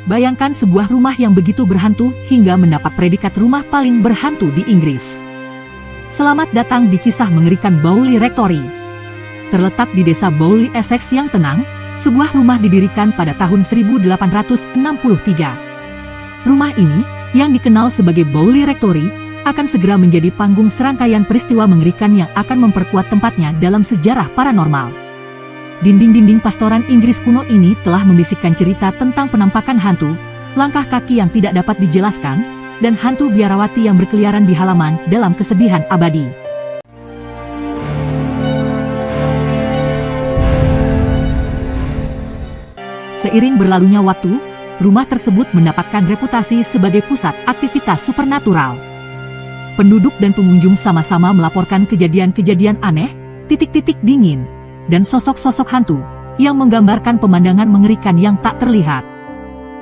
Bayangkan sebuah rumah yang begitu berhantu hingga mendapat predikat rumah paling berhantu di Inggris. Selamat datang di kisah mengerikan Bowley Rectory. Terletak di desa Bowley, Essex yang tenang, sebuah rumah didirikan pada tahun 1863. Rumah ini, yang dikenal sebagai Bowley Rectory, akan segera menjadi panggung serangkaian peristiwa mengerikan yang akan memperkuat tempatnya dalam sejarah paranormal. Dinding-dinding pastoran Inggris kuno ini telah membisikkan cerita tentang penampakan hantu, langkah kaki yang tidak dapat dijelaskan, dan hantu biarawati yang berkeliaran di halaman dalam kesedihan abadi. Seiring berlalunya waktu, rumah tersebut mendapatkan reputasi sebagai pusat aktivitas supernatural. Penduduk dan pengunjung sama-sama melaporkan kejadian-kejadian aneh, titik-titik dingin, dan sosok-sosok hantu yang menggambarkan pemandangan mengerikan yang tak terlihat.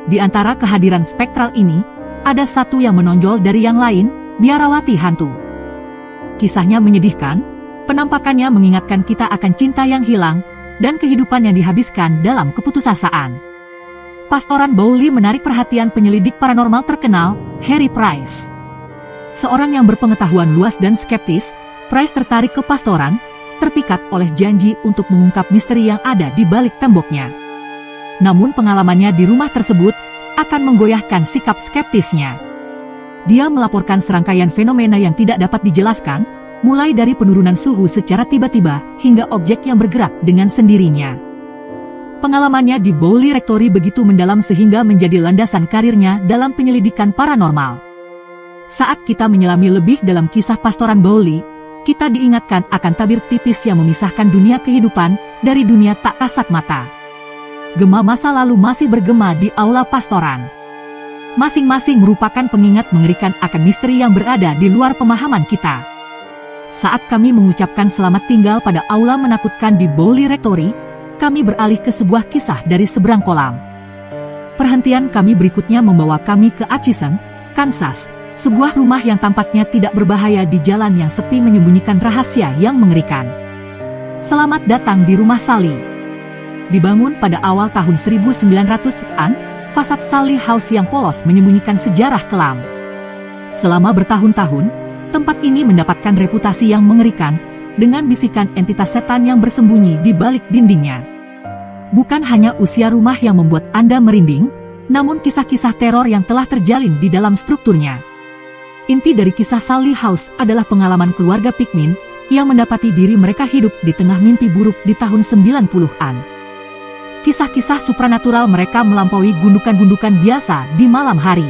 Di antara kehadiran spektral ini, ada satu yang menonjol dari yang lain, biarawati hantu. Kisahnya menyedihkan, penampakannya mengingatkan kita akan cinta yang hilang, dan kehidupan yang dihabiskan dalam keputusasaan. Pastoran Bowley menarik perhatian penyelidik paranormal terkenal, Harry Price. Seorang yang berpengetahuan luas dan skeptis, Price tertarik ke pastoran, terpikat oleh janji untuk mengungkap misteri yang ada di balik temboknya. Namun pengalamannya di rumah tersebut akan menggoyahkan sikap skeptisnya. Dia melaporkan serangkaian fenomena yang tidak dapat dijelaskan, mulai dari penurunan suhu secara tiba-tiba hingga objek yang bergerak dengan sendirinya. Pengalamannya di Bowley Rectory begitu mendalam sehingga menjadi landasan karirnya dalam penyelidikan paranormal. Saat kita menyelami lebih dalam kisah pastoran Bowley, kita diingatkan akan tabir tipis yang memisahkan dunia kehidupan dari dunia tak kasat mata. Gema masa lalu masih bergema di aula pastoran. Masing-masing merupakan pengingat mengerikan akan misteri yang berada di luar pemahaman kita. Saat kami mengucapkan selamat tinggal pada aula menakutkan di Bowley Rectory, kami beralih ke sebuah kisah dari seberang kolam. Perhentian kami berikutnya membawa kami ke Atchison, Kansas, sebuah rumah yang tampaknya tidak berbahaya di jalan yang sepi menyembunyikan rahasia yang mengerikan. Selamat datang di rumah Sally. Dibangun pada awal tahun 1900-an, fasad Sally House yang polos menyembunyikan sejarah kelam. Selama bertahun-tahun, tempat ini mendapatkan reputasi yang mengerikan, dengan bisikan entitas setan yang bersembunyi di balik dindingnya. Bukan hanya usia rumah yang membuat Anda merinding, namun kisah-kisah teror yang telah terjalin di dalam strukturnya. Inti dari kisah Sally House adalah pengalaman keluarga Pikmin yang mendapati diri mereka hidup di tengah mimpi buruk di tahun 90-an. Kisah-kisah supranatural mereka melampaui gundukan-gundukan biasa di malam hari.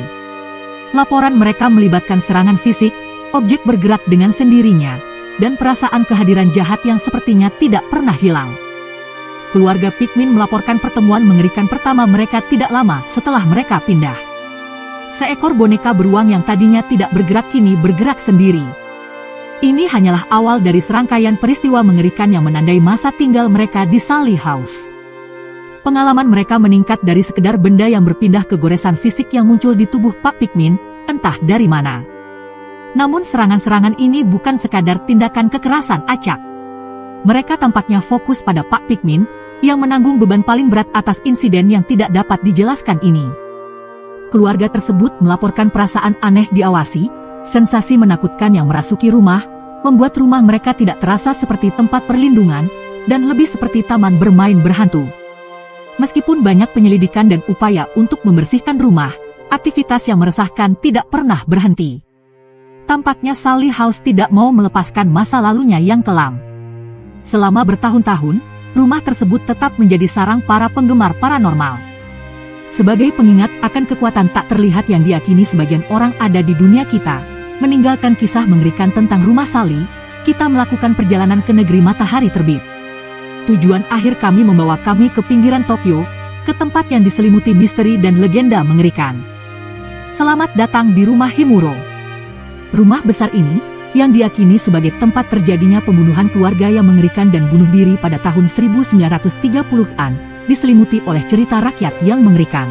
Laporan mereka melibatkan serangan fisik, objek bergerak dengan sendirinya, dan perasaan kehadiran jahat yang sepertinya tidak pernah hilang. Keluarga Pikmin melaporkan pertemuan mengerikan pertama mereka tidak lama setelah mereka pindah. Seekor boneka beruang yang tadinya tidak bergerak kini bergerak sendiri. Ini hanyalah awal dari serangkaian peristiwa mengerikan yang menandai masa tinggal mereka di Sally House. Pengalaman mereka meningkat dari sekedar benda yang berpindah ke goresan fisik yang muncul di tubuh Pak Pikmin, entah dari mana. Namun serangan-serangan ini bukan sekadar tindakan kekerasan acak. Mereka tampaknya fokus pada Pak Pikmin, yang menanggung beban paling berat atas insiden yang tidak dapat dijelaskan ini. Keluarga tersebut melaporkan perasaan aneh diawasi, sensasi menakutkan yang merasuki rumah, membuat rumah mereka tidak terasa seperti tempat perlindungan, dan lebih seperti taman bermain berhantu. Meskipun banyak penyelidikan dan upaya untuk membersihkan rumah, aktivitas yang meresahkan tidak pernah berhenti. Tampaknya Sally House tidak mau melepaskan masa lalunya yang kelam. Selama bertahun-tahun, rumah tersebut tetap menjadi sarang para penggemar paranormal. Sebagai pengingat akan kekuatan tak terlihat yang diyakini sebagian orang ada di dunia kita, meninggalkan kisah mengerikan tentang rumah Sally, kita melakukan perjalanan ke negeri matahari terbit. Tujuan akhir kami membawa kami ke pinggiran Tokyo, ke tempat yang diselimuti misteri dan legenda mengerikan. Selamat datang di rumah Himuro. Rumah besar ini, yang diyakini sebagai tempat terjadinya pembunuhan keluarga yang mengerikan dan bunuh diri pada tahun 1930-an, diselimuti oleh cerita rakyat yang mengerikan.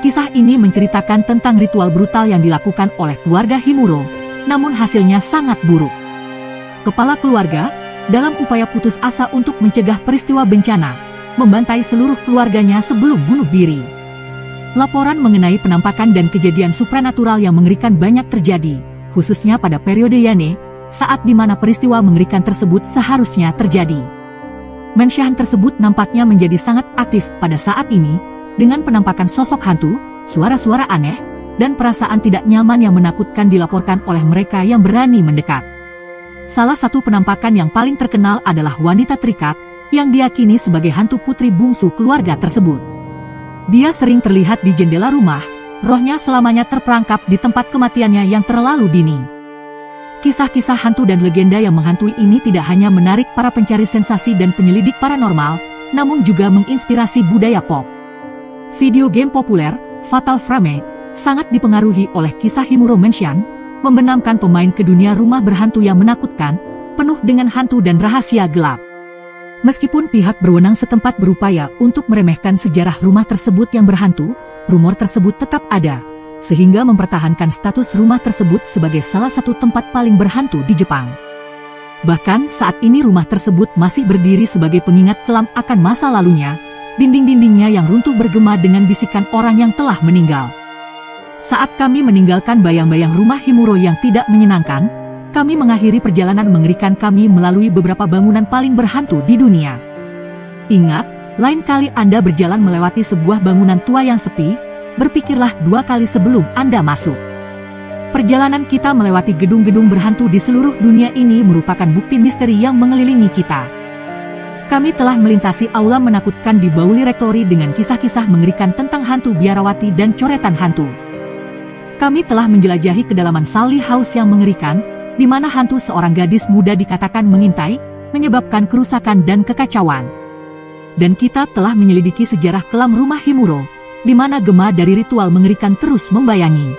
Kisah ini menceritakan tentang ritual brutal yang dilakukan oleh keluarga Himuro, namun hasilnya sangat buruk. Kepala keluarga, dalam upaya putus asa untuk mencegah peristiwa bencana, membantai seluruh keluarganya sebelum bunuh diri. Laporan mengenai penampakan dan kejadian supranatural yang mengerikan banyak terjadi, khususnya pada periode Yane, saat di mana peristiwa mengerikan tersebut seharusnya terjadi. Mensyahan tersebut nampaknya menjadi sangat aktif pada saat ini, dengan penampakan sosok hantu, suara-suara aneh, dan perasaan tidak nyaman yang menakutkan dilaporkan oleh mereka yang berani mendekat. Salah satu penampakan yang paling terkenal adalah wanita terikat, yang diyakini sebagai hantu putri bungsu keluarga tersebut. Dia sering terlihat di jendela rumah, rohnya selamanya terperangkap di tempat kematiannya yang terlalu dini. Kisah-kisah hantu dan legenda yang menghantui ini tidak hanya menarik para pencari sensasi dan penyelidik paranormal, namun juga menginspirasi budaya pop. Video game populer, Fatal Frame, sangat dipengaruhi oleh kisah Himuro Mansion, membenamkan pemain ke dunia rumah berhantu yang menakutkan, penuh dengan hantu dan rahasia gelap. Meskipun pihak berwenang setempat berupaya untuk meremehkan sejarah rumah tersebut yang berhantu, rumor tersebut tetap ada, sehingga mempertahankan status rumah tersebut sebagai salah satu tempat paling berhantu di Jepang. Bahkan saat ini rumah tersebut masih berdiri sebagai pengingat kelam akan masa lalunya, dinding-dindingnya yang runtuh bergema dengan bisikan orang yang telah meninggal. Saat kami meninggalkan bayang-bayang rumah Himuro yang tidak menyenangkan, kami mengakhiri perjalanan mengerikan kami melalui beberapa bangunan paling berhantu di dunia. Ingat, lain kali Anda berjalan melewati sebuah bangunan tua yang sepi, berpikirlah 2 kali sebelum Anda masuk. Perjalanan kita melewati gedung-gedung berhantu di seluruh dunia ini merupakan bukti misteri yang mengelilingi kita. Kami telah melintasi aula menakutkan di Bauli Rectory dengan kisah-kisah mengerikan tentang hantu biarawati dan coretan hantu. Kami telah menjelajahi kedalaman Sully House yang mengerikan, di mana hantu seorang gadis muda dikatakan mengintai, menyebabkan kerusakan dan kekacauan. Dan kita telah menyelidiki sejarah kelam rumah Himuro, di mana gema dari ritual mengerikan terus membayangi.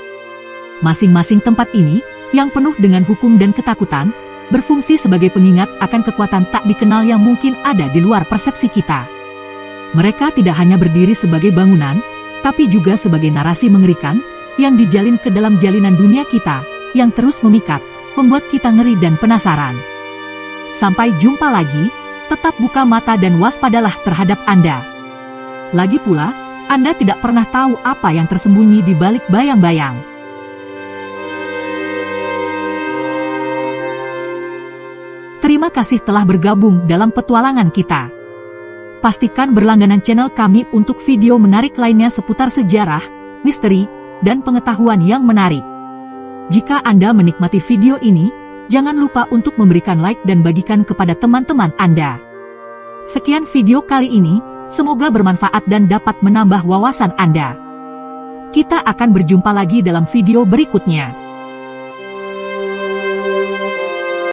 Masing-masing tempat ini, yang penuh dengan hukum dan ketakutan, berfungsi sebagai pengingat akan kekuatan tak dikenal yang mungkin ada di luar persepsi kita. Mereka tidak hanya berdiri sebagai bangunan, tapi juga sebagai narasi mengerikan, yang dijalin ke dalam jalinan dunia kita, yang terus memikat, membuat kita ngeri dan penasaran. Sampai jumpa lagi, tetap buka mata dan waspadalah terhadap Anda. Lagi pula, Anda tidak pernah tahu apa yang tersembunyi di balik bayang-bayang. Terima kasih telah bergabung dalam petualangan kita. Pastikan berlangganan channel kami untuk video menarik lainnya seputar sejarah, misteri, dan pengetahuan yang menarik. Jika Anda menikmati video ini, jangan lupa untuk memberikan like dan bagikan kepada teman-teman Anda. Sekian video kali ini, semoga bermanfaat dan dapat menambah wawasan Anda. Kita akan berjumpa lagi dalam video berikutnya.